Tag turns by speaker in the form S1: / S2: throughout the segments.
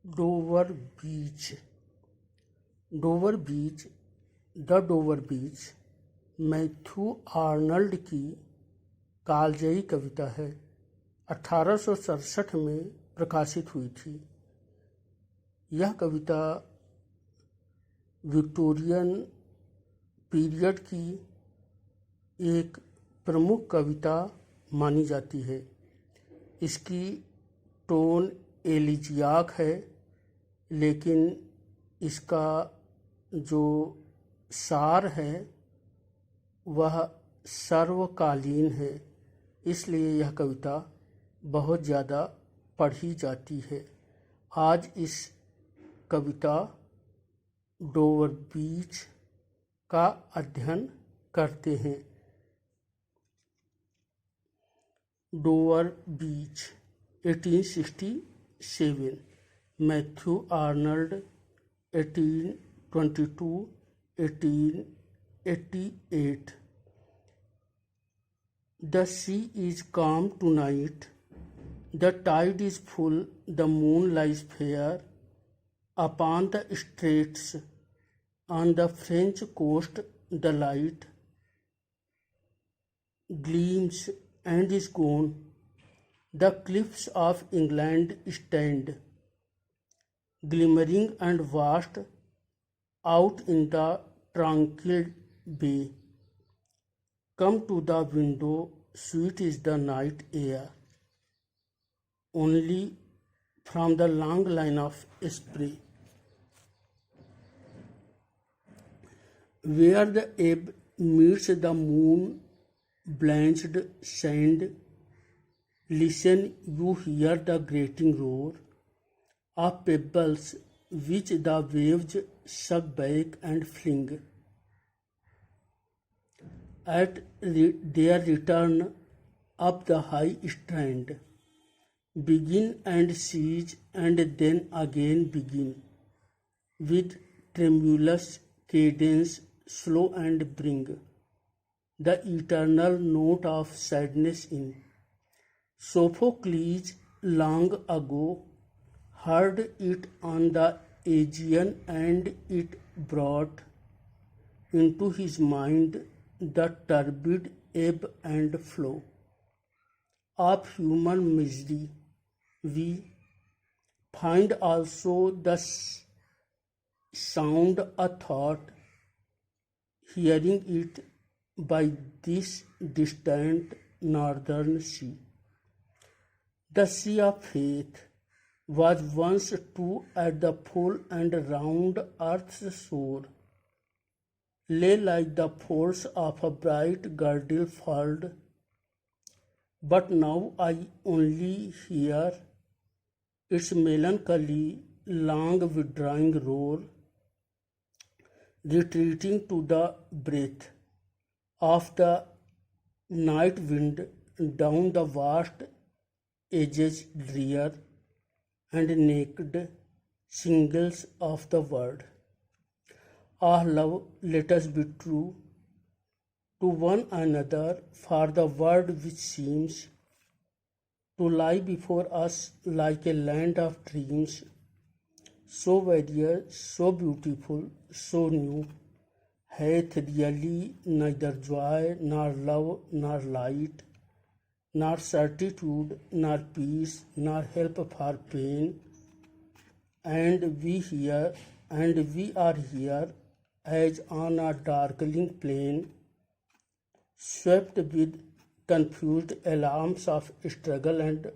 S1: Dover beach. Dover beach, the Dover beach Matthew Arnold की कालजयी कविता है। 1867 में प्रकाशित हुई थी। यह कविता विक्टोरियन पीरियड की एक प्रमुख कविता मानी जाती है। इसकी टोन एलिजियाक है, लेकिन इसका जो सार है वह सर्वकालीन है, इसलिए यह कविता बहुत ज़्यादा पढ़ी जाती है। आज इस कविता डोवर बीच का अध्ययन करते हैं। Dover beach 1867, Matthew Arnold 1822-1888। The sea is calm tonight, the tide is full, the moon lies fair upon the straits, on the French coast the light gleams and is gone, the cliffs of England stand, glimmering and vast, out in the tranquil bay. Come to the window, sweet is the night air, only from the long line of spray, where the ebb meets the moon blanched sand. Listen, you hear the grating roar of pebbles which the waves suck back and fling. At their return up the high strand, begin and cease and then again begin, with tremulous cadence slow and bring the eternal note of sadness in. Sophocles long ago heard it on the Aegean, and it brought into his mind the turbid ebb and flow of human misery. We find also the sound a thought, hearing it by this distant northern sea. The sea of faith was once too at the full, and round earth's shore lay like the folds of a bright girdle furled. But now I only hear its melancholy, long withdrawing roar, retreating to the breath of the night wind down the vast edges drear and naked shingles of the world. Ah, love, let us be true to one another, for the world which seems to lie before us like a land of dreams, so various, so beautiful, so new, hath really neither joy nor love nor light, nor certitude nor peace nor help for pain. And we are here as on a darkling plain, swept with confused alarms of struggle and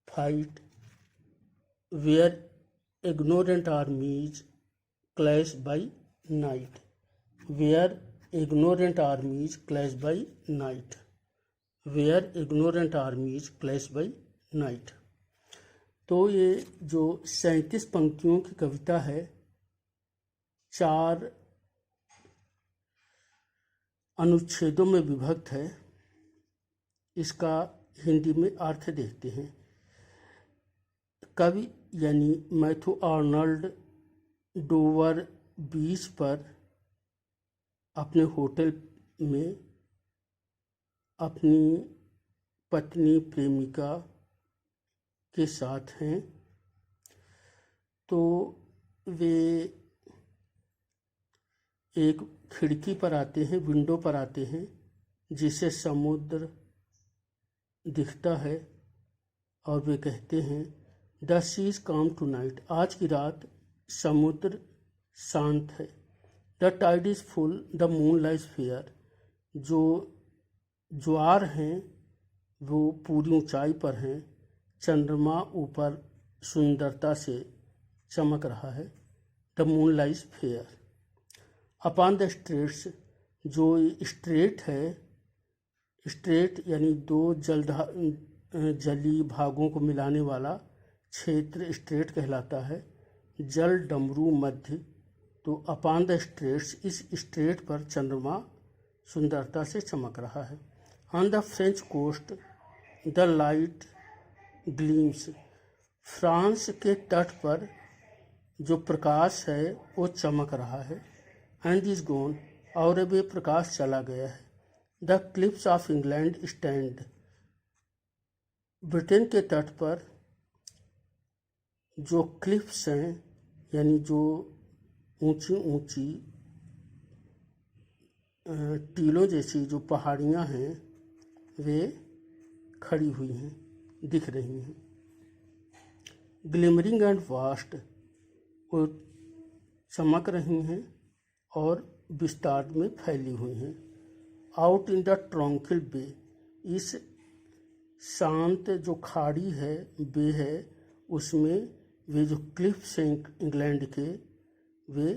S1: fight, where ignorant armies clash by night, where ignorant armies clash by night, where ignorant armies clash by night. तो ये जो 37 पंक्तियों की कविता है, 4 अनुच्छेदों में विभक्त है। इसका हिंदी में अर्थ देखते हैं। कवि यानी मैथ्यू आर्नल्ड डोवर बीच पर अपने होटल में अपनी पत्नी प्रेमिका के साथ हैं। तो वे एक खिड़की पर आते हैं, विंडो पर आते हैं, जिससे समुद्र दिखता है, और वे कहते हैं the sea's calm tonight, आज की रात समुद्र शांत है। The tide is full, the moon lies fair, जो ज्वार हैं वो पूरी ऊंचाई पर हैं, चंद्रमा ऊपर सुंदरता से चमक रहा है। The moon lies fair upon the straits, जो स्ट्रेट है, स्ट्रेट यानी दो जली भागों को मिलाने वाला क्षेत्र स्ट्रेट कहलाता है। जल डमरू मध्य, तो अपॉन द स्ट्रेट्स, इस स्ट्रेट पर चंद्रमा सुंदरता से चमक रहा है। On the French coast the light gleams, France के तट पर जो प्रकाश है वो चमक रहा है। एंड इज गॉन, और वे प्रकाश चला गया है। The cliffs of England stand, Britain के तट पर जो क्लिफ्स हैं यानी जो ऊंची ऊंची टीलों जैसी जो पहाड़ियां हैं वे खड़ी हुई हैं, दिख रही हैं। ग्लिमरिंग एंड वास्ट, वो चमक रही हैं और विस्तार में फैली हुई हैं। आउट इन द ट्रंक्विल बे, इस शांत जो खाड़ी है, बे है, उसमें वे जो क्लिफ्स हैं इंग्लैंड के, वे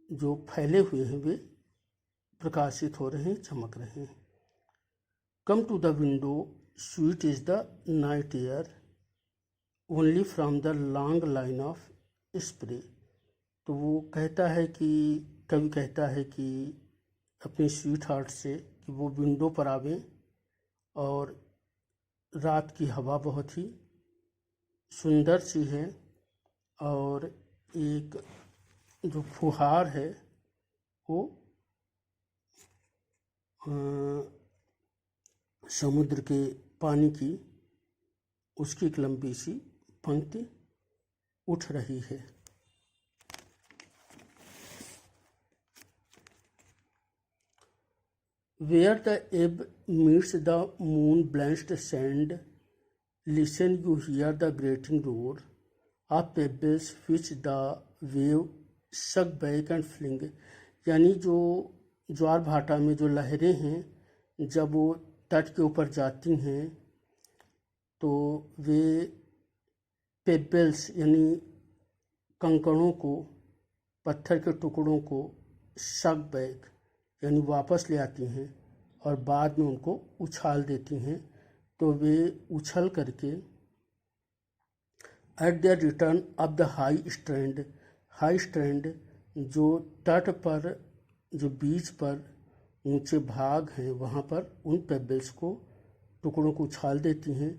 S1: जो फैले हुए हैं वे प्रकाशित हो रहे हैं, चमक रहे हैं। Come to the window, sweet is the night air, only from the long line of spray, तो वो कहता है कि कवि कहता है कि अपनी स्वीट हार्ट से कि वो विंडो पर आवें, और रात की हवा बहुत ही सुंदर सी है, और एक जो फुहार है वो समुद्र के पानी की उसकी एक लंबी सी पंक्ति उठ रही है। Where the ebb meets the moon-blenched sand, listen you hear the grating roar of pebbles which the wave suck back and fling, यानी जो ज्वार भाटा में जो लहरें हैं जब वो तट के ऊपर जाती हैं तो वे पेबल्स यानी कंकड़ों को, पत्थर के टुकड़ों को सक बैक यानी वापस ले आती हैं और बाद में उनको उछाल देती हैं, तो वे उछल करके at the return of the high strand जो तट पर, जो बीच पर ऊंचे भाग हैं वहाँ पर उन पेबल्स को, टुकड़ों को उछाल देती हैं।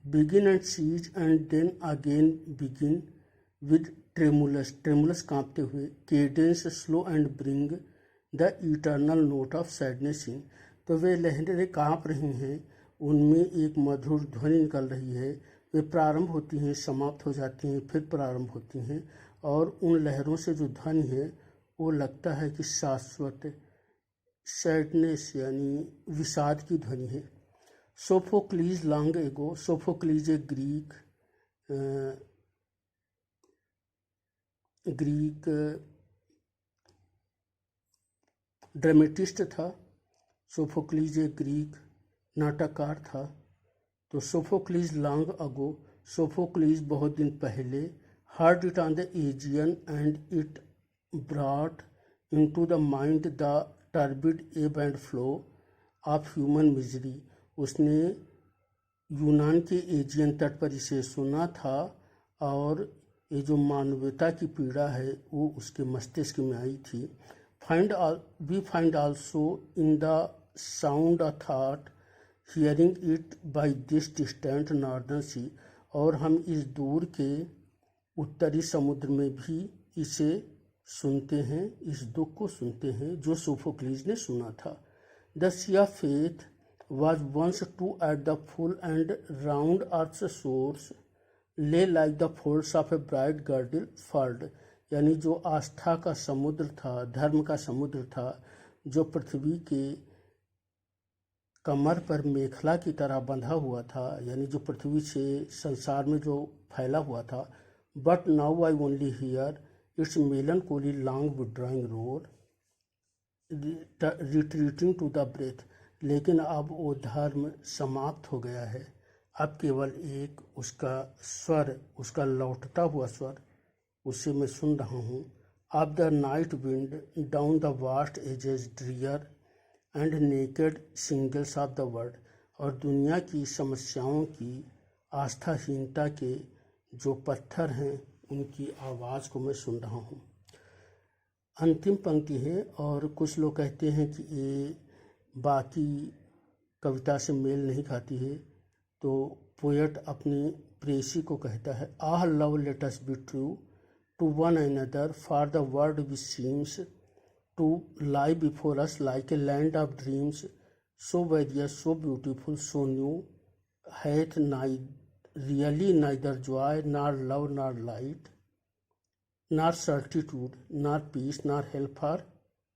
S1: Begin and cease and then again begin with tremulous कांपते हुए, cadence slow and bring the eternal note of sadness in, तो वे लहरें कांप रही हैं, उनमें एक मधुर ध्वनि निकल रही है, वे प्रारंभ होती हैं, समाप्त हो जाती हैं, फिर प्रारंभ होती हैं, और उन लहरों से जो ध्वनि है वो लगता है कि शाश्वत सैडनेस यानी विषाद की ध्वनि है। सोफोक्लीज लॉन्ग एगो, सोफोक्लीज एक ग्रीक ड्रामेटिस्ट था। सोफोक्लीज एक ग्रीक नाटककार था। तो सोफोक्लीज लॉन्ग अगो, सोफोक्लीज बहुत दिन पहले, heard it on the Aegean and it brought into the mind the turbid ebb and flow of human misery, उसने यूनान के एजियन तट पर इसे सुना था और ये जो मानवता की पीड़ा है वो उसके मस्तिष्क में आई थी। We find also in the sound a thought, hearing it by this distant northern sea, और हम इस दूर के उत्तरी समुद्र में भी इसे सुनते हैं, इस दुख को सुनते हैं जो सोफोक्लीज ने सुना था। The sea of faith was once too at the full and round earth's shores lay like the folds of a bright girdle furled, यानी जो आस्था का समुद्र था, धर्म का समुद्र था, जो पृथ्वी के कमर पर मेखला की तरह बंधा हुआ था, यानी जो पृथ्वी से संसार में जो फैला हुआ था। But now I only hear its melancholy long withdrawing roar retreating to the breath, लेकिन अब वो धर्म समाप्त हो गया है। अब केवल एक उसका स्वर, उसका लौटता हुआ स्वर, उसे मैं सुन रहा हूँ। अब the night wind down the vast edges drear and naked shingles of the world, और दुनिया की समस्याओं की, आस्थाहीनता के जो पत्थर हैं, उनकी आवाज़ को मैं सुन रहा हूँ। अंतिम पंक्ति है और कुछ लोग कहते हैं कि ये बाकी कविता से मेल नहीं खाती है। तो पोएट अपनी प्रेसी को कहता है, ah love let us be true to one another for the world which seems to lie before us like a land of dreams, so various, so beautiful, so new, hath really neither joy, nor love, nor light, nor certitude, nor peace, nor help for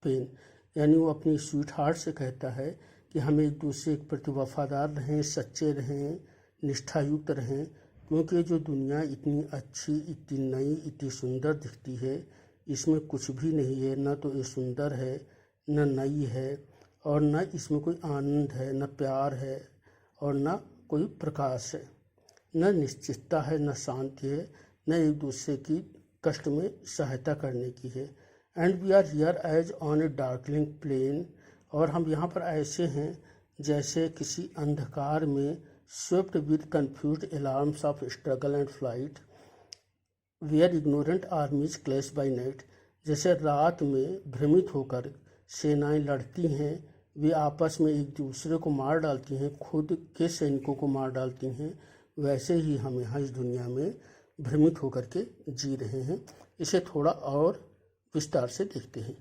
S1: pain। यानी वो अपनी sweet heart से कहता है कि हम एक दूसरे के प्रति वफादार रहें, सच्चे रहें, निष्ठायुक्त रहें, क्योंकि जो दुनिया इतनी अच्छी, इतनी नई, इतनी सुंदर दिखती है, इसमें कुछ भी नहीं है। न तो ये सुंदर है, न नई है, और न इसमें कोई आनंद है, न प्यार है, और न कोई प्रकाश है, न निश्चितता है, न शांति है, न एक दूसरे की कष्ट में सहायता करने की है। And we are here as on a darkling plain, और हम यहाँ पर ऐसे हैं जैसे किसी अंधकार में, swept with confused alarms of struggle and flight, where ignorant armies clash by night, जैसे रात में भ्रमित होकर सेनाएं लड़ती हैं, वे आपस में एक दूसरे को मार डालती हैं, खुद के सैनिकों को मार डालती हैं, वैसे ही हम यहाँ इस दुनिया में भ्रमित होकर के जी रहे हैं। इसे थोड़ा और विस्तार से देखते हैं।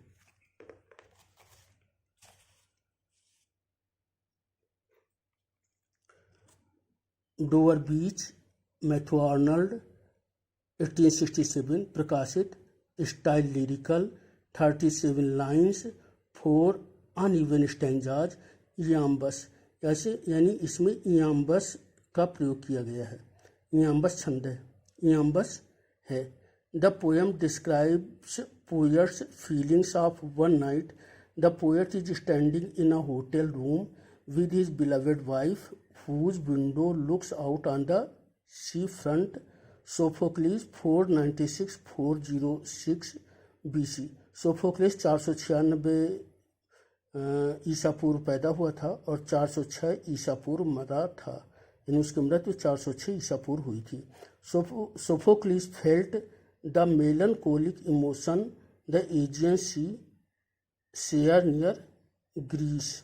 S1: डोवर बीच, मैथ्यू आर्नल्ड, 1867 प्रकाशित, style lyrical, 37 lines, 4 uneven stanzas, iambus, ऐसे यानी इसमें इयाम्बस का प्रयोग किया गया है। इयाम्बस छंद है, इयाम्बस है। The poem describes poets feelings of one night. The poet is standing in a hotel room with his beloved wife whose window looks out on the sea front। Sophocles 496-406 BC। Sophocles 496 ईसा पूर्व पैदा हुआ था और 406 ईसा पूर्व मरा था, यानी उसकी मृत्यु 406 ईसा पूर्व हुई थी। Sophocles felt the melancholic emotion the Aegean sea shore near Greece.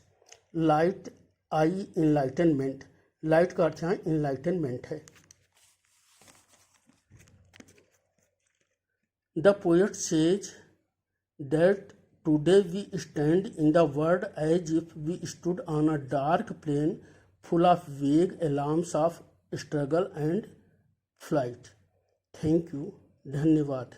S1: Light I enlightenment, light का अर्थ यहाँ इनलाइटनमेंट है। The poet says that today we stand in the world as if we stood on a dark plain full of vague alarms of struggle and flight। Thank you, धन्यवाद।